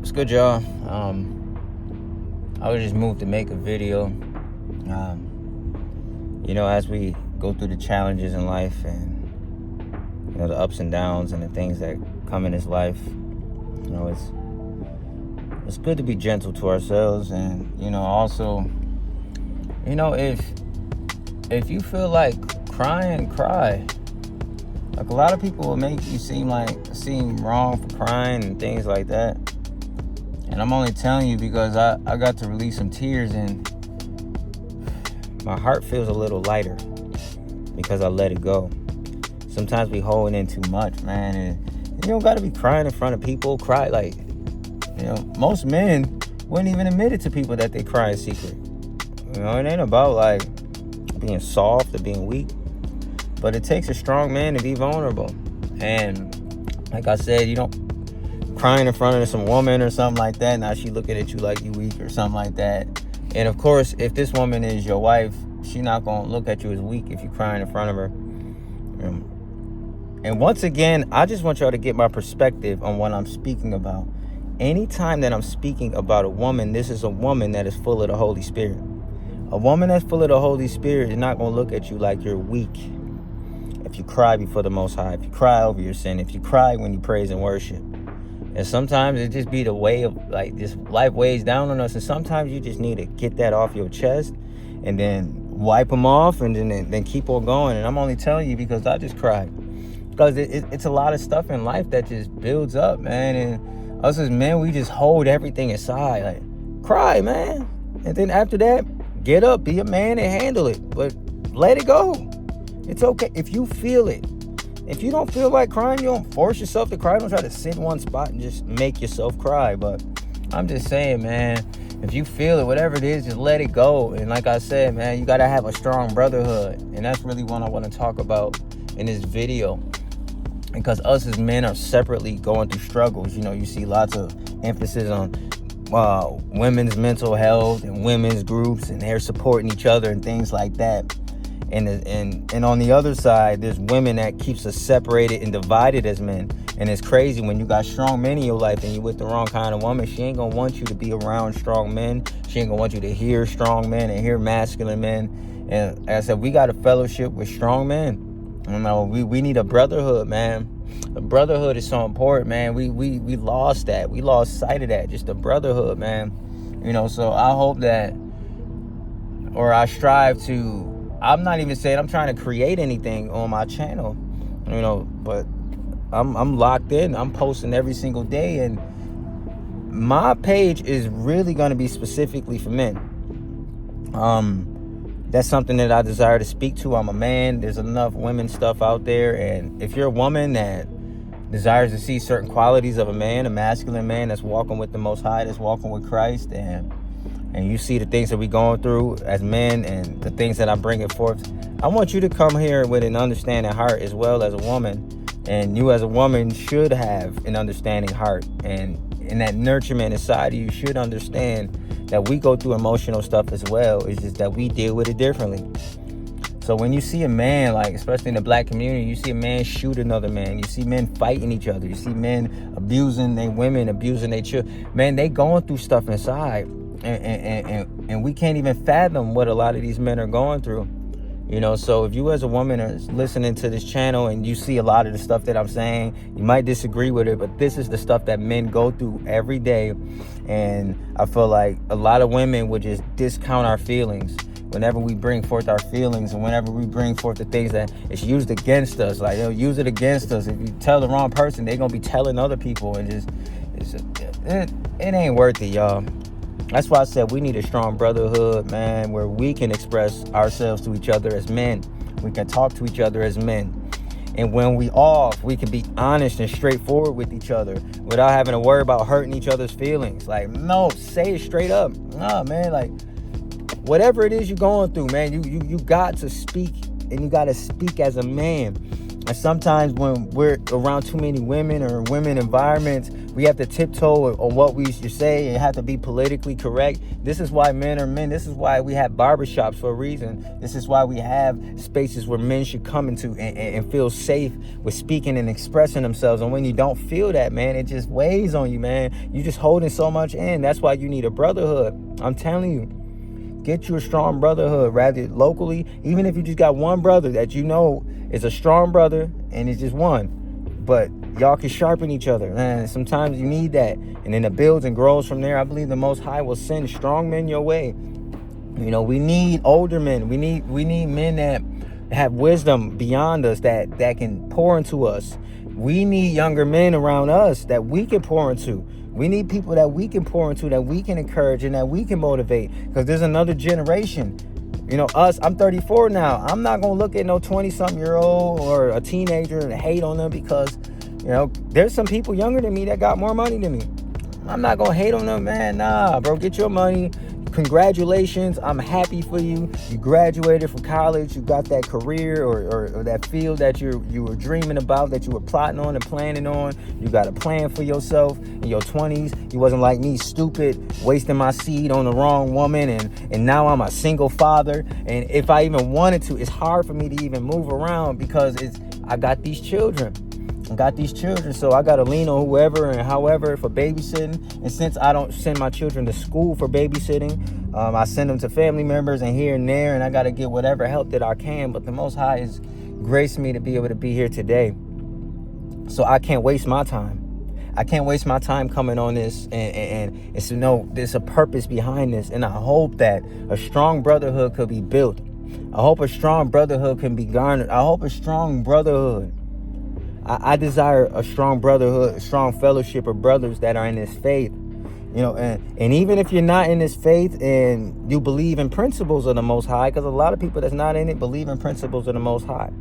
What's good, y'all? I was just moved to make a video. As we go through the challenges in life and, the ups and downs and the things that come in this life, it's good to be gentle to ourselves. And, also, if you feel like crying, cry. Like, a lot of people will make you seem wrong for crying and things like that. And I'm only telling you because I got to release some tears and my heart feels a little lighter because I let it go. Sometimes we holding in too much, man. And you don't got to be crying in front of people. Cry most men wouldn't even admit it to people that they cry in secret. It ain't about being soft or being weak. But it takes a strong man to be vulnerable. And like I said, you don't crying in front of some woman or something like that. Now she looking at you like you weak or something like that. And of course, if this woman is your wife, she not going to look at you as weak if you're crying in front of her. And once again, I just want y'all to get my perspective on what I'm speaking about. Anytime that I'm speaking about a woman, this is a woman that is full of the Holy Spirit. A woman that's full of the Holy Spirit is not going to look at you like you're weak. If you cry before the Most High, if you cry over your sin, if you cry when you praise and worship. And sometimes it just be the way of this life weighs down on us. And sometimes you just need to get that off your chest and then wipe them off and then keep on going. And I'm only telling you because I just cried. Because it's a lot of stuff in life that just builds up, man. And us as men, we just hold everything inside. Cry, man. And then after that, get up, be a man and handle it. But let it go. It's okay if you feel it. If you don't feel like crying, you don't force yourself to cry. Don't try to sit in one spot and just make yourself cry. But I'm just saying, man, if you feel it, whatever it is, just let it go. And like I said, man, you got to have a strong brotherhood. And that's really what I want to talk about in this video. Because us as men are separately going through struggles. You see lots of emphasis on women's mental health and women's groups, and they're supporting each other and things like that. And on the other side, there's women that keeps us separated and divided as men. And it's crazy when you got strong men in your life and you with the wrong kind of woman. She ain't gonna want you to be around strong men. She ain't gonna want you to hear strong men and hear masculine men. And like I said, we got a fellowship with strong men. We need a brotherhood, man. The brotherhood is so important, man. We lost that. We lost sight of that. Just the brotherhood, man. So I hope that, or I strive to. I'm not even saying I'm trying to create anything on my channel, but I'm locked in. I'm posting every single day, and my page is really going to be specifically for men. That's something that I desire to speak to. I'm a man. There's enough women stuff out there, and if you're a woman that desires to see certain qualities of a man, a masculine man that's walking with the Most High, that's walking with Christ, and you see the things that we're going through as men and the things that I'm bringing forth, I want you to come here with an understanding heart as well as a woman. And you as a woman should have an understanding heart. And in that nurturement inside of you should understand that we go through emotional stuff as well. It's just that we deal with it differently. So when you see a man, especially in the black community, you see a man shoot another man. You see men fighting each other. You see men abusing their women, abusing their children. Man, they going through stuff inside. And we can't even fathom what a lot of these men are going through. So if you as a woman are listening to this channel and you see a lot of the stuff that I'm saying, you might disagree with it, but this is the stuff that men go through every day. And I feel like a lot of women would just discount our feelings whenever we bring forth our feelings, and whenever we bring forth the things that it's used against us. They'll use it against us. If you tell the wrong person, they're gonna be telling other people, and it ain't worth it, y'all. That's why I said we need a strong brotherhood, man, where we can express ourselves to each other as men. We can talk to each other as men. And when we off, we can be honest and straightforward with each other without having to worry about hurting each other's feelings. No, say it straight up. Nah, man, whatever it is you're going through, man, you got to speak, and you got to speak as a man. And sometimes when we're around too many women or women environments, we have to tiptoe on what we should say and have to be politically correct. This is why men are men. This is why we have barbershops for a reason. This is why we have spaces where men should come into and feel safe with speaking and expressing themselves. And when you don't feel that, man, it just weighs on you, man. You're just holding so much in. That's why you need a brotherhood. I'm telling you. Get you a strong brotherhood, rather locally, even if you just got one brother that you know is a strong brother and it's just one. But y'all can sharpen each other. Man, sometimes you need that. And then it builds and grows from there. I believe the Most High will send strong men your way. You know, we need older men. We need men that have wisdom beyond us that can pour into us. We need younger men around us that we can pour into. We need people that we can pour into, that we can encourage, and that we can motivate. Because there's another generation. You know, I'm 34 now. I'm not going to look at no 20-something-year-old or a teenager and hate on them because, you know, there's some people younger than me that got more money than me. I'm not going to hate on them, man. Nah, bro, get your money. Congratulations. I'm happy for you. You graduated from college. You got that career or that field that you were dreaming about, that you were plotting on and planning on. You got a plan for yourself in your 20s. You wasn't like me, stupid, wasting my seed on the wrong woman. And now I'm a single father. And if I even wanted to, it's hard for me to even move around because I got these children. So I got to lean on whoever and however for babysitting. And since I don't send my children to school for babysitting, I send them to family members and here and there, and I got to get whatever help that I can. But the Most High has graced me to be able to be here today. So I can't waste my time. I can't waste my time coming on this, and it's to know there's a purpose behind this. And I hope that a strong brotherhood could be built. I hope a strong brotherhood can be garnered. I hope a strong brotherhood. I desire a strong brotherhood, a strong fellowship of brothers that are in this faith. You know, and even if you're not in this faith and you believe in principles of the Most High, because a lot of people that's not in it believe in principles of the Most High.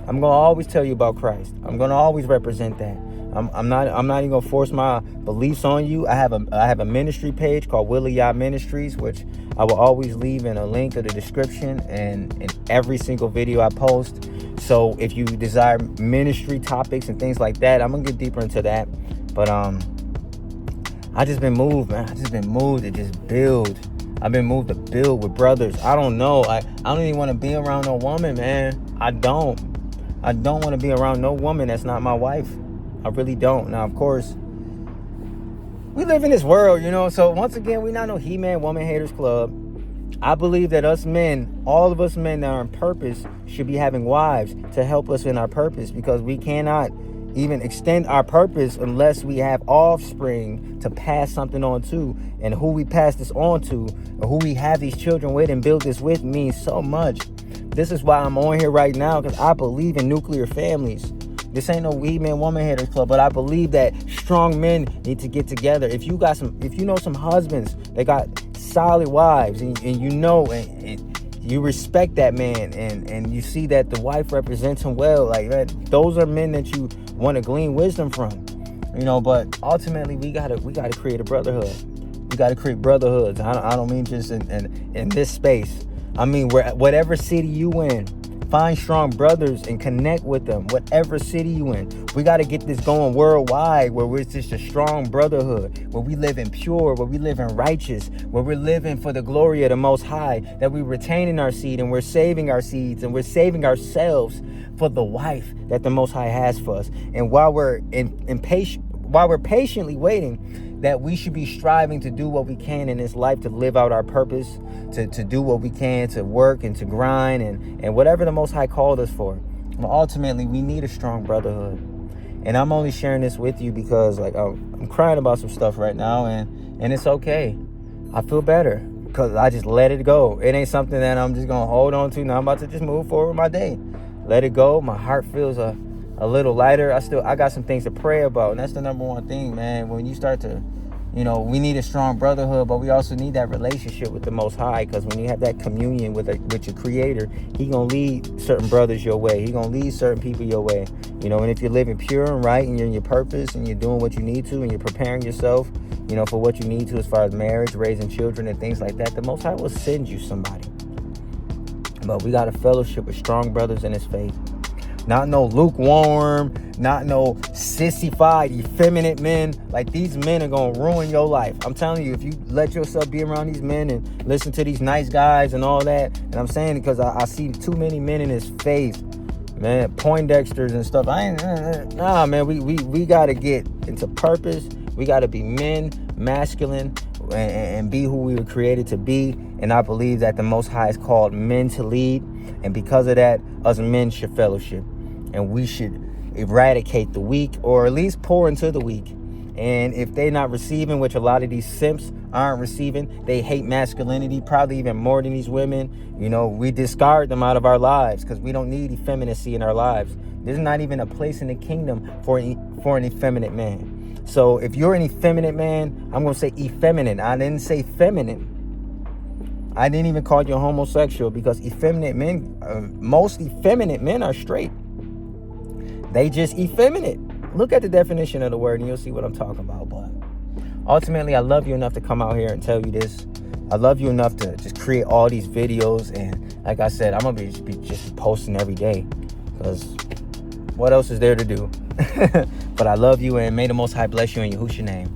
I'm going to always tell you about Christ. I'm going to always represent that. I'm not even going to force my beliefs on you. I have a ministry page called Yah Ministries, which I will always leave in a link to the description and in every single video I post. So if you desire ministry topics and things like that, I'm going to get deeper into that. But I just been moved, man. I just been moved to just build. I've been moved to build with brothers. I don't know. I don't even want to be around no woman, man. I don't want to be around no woman that's not my wife. I really don't. Now, of course, we live in this world, you know. So once again, we're not no He-Man Woman Haters Club. I believe that us men, all of us men that are in purpose, should be having wives to help us in our purpose, because we cannot even extend our purpose unless we have offspring to pass something on to. And who we pass this on to, or who we have these children with and build this with, means so much. This is why I'm on here right now, because I believe in nuclear families. This ain't no He-Man Woman Haters Club, but I believe that strong men need to get together. If you know some husbands that got solid wives, and you know, and you respect that man, and you see that the wife represents him well, like that, those are men that you want to glean wisdom from, you know. But ultimately, we gotta create a brotherhood. We gotta create brotherhoods. I don't mean just in this space. I mean, whatever city you in, find strong brothers and connect with them. Whatever city you in, we got to get this going worldwide, where we're just a strong brotherhood, where we live in pure, where we live in righteous, where we're living for the glory of the Most High, that we're retaining our seed and we're saving our seeds and we're saving ourselves for the wife that the Most High has for us. And while we're patiently waiting, that we should be striving to do what we can in this life to live out our purpose, to do what we can, to work and to grind and whatever the Most High called us for. But ultimately, we need a strong brotherhood. And I'm only sharing this with you because, like, I'm crying about some stuff right now, and it's okay. I feel better because I just let it go. It ain't something that I'm just going to hold on to. Now I'm about to just move forward with my day. Let it go. My heart feels a little lighter. I got some things to pray about, and that's the number one thing, man. When you start to, you know, we need a strong brotherhood, but we also need that relationship with the Most High, because when you have that communion with your Creator, He gonna lead certain brothers your way. He gonna lead certain people your way, you know. And if you're living pure and right, and you're in your purpose, and you're doing what you need to, and you're preparing yourself, you know, for what you need to as far as marriage, raising children, and things like that, the Most High will send you somebody. But we got a fellowship with strong brothers in His faith. Not no lukewarm, not no sissified, effeminate men. Like, these men are going to ruin your life. I'm telling you, if you let yourself be around these men and listen to these nice guys and all that, and I'm saying it because I see too many men in his face, man, Poindexters and stuff. Nah, man, we got to get into purpose. We got to be men, masculine, and be who we were created to be. And I believe that the Most High is called men to lead. And because of that, us men should fellowship. And we should eradicate the weak, or at least pour into the weak. And if they're not receiving, which a lot of these simps aren't receiving, they hate masculinity probably even more than these women. You know, we discard them out of our lives because we don't need effeminacy in our lives. There's not even a place in the kingdom for an effeminate man. So if you're an effeminate man, I'm going to say effeminate. I didn't say feminine. I didn't even call you homosexual, because effeminate men, most effeminate men are straight. They just effeminate. Look at the definition of the word and you'll see what I'm talking about. But ultimately, I love you enough to come out here and tell you this. I love you enough to just create all these videos. And like I said, I'm going to be just posting every day, because what else is there to do? But I love you, and may the Most High bless you in Yahusha's name.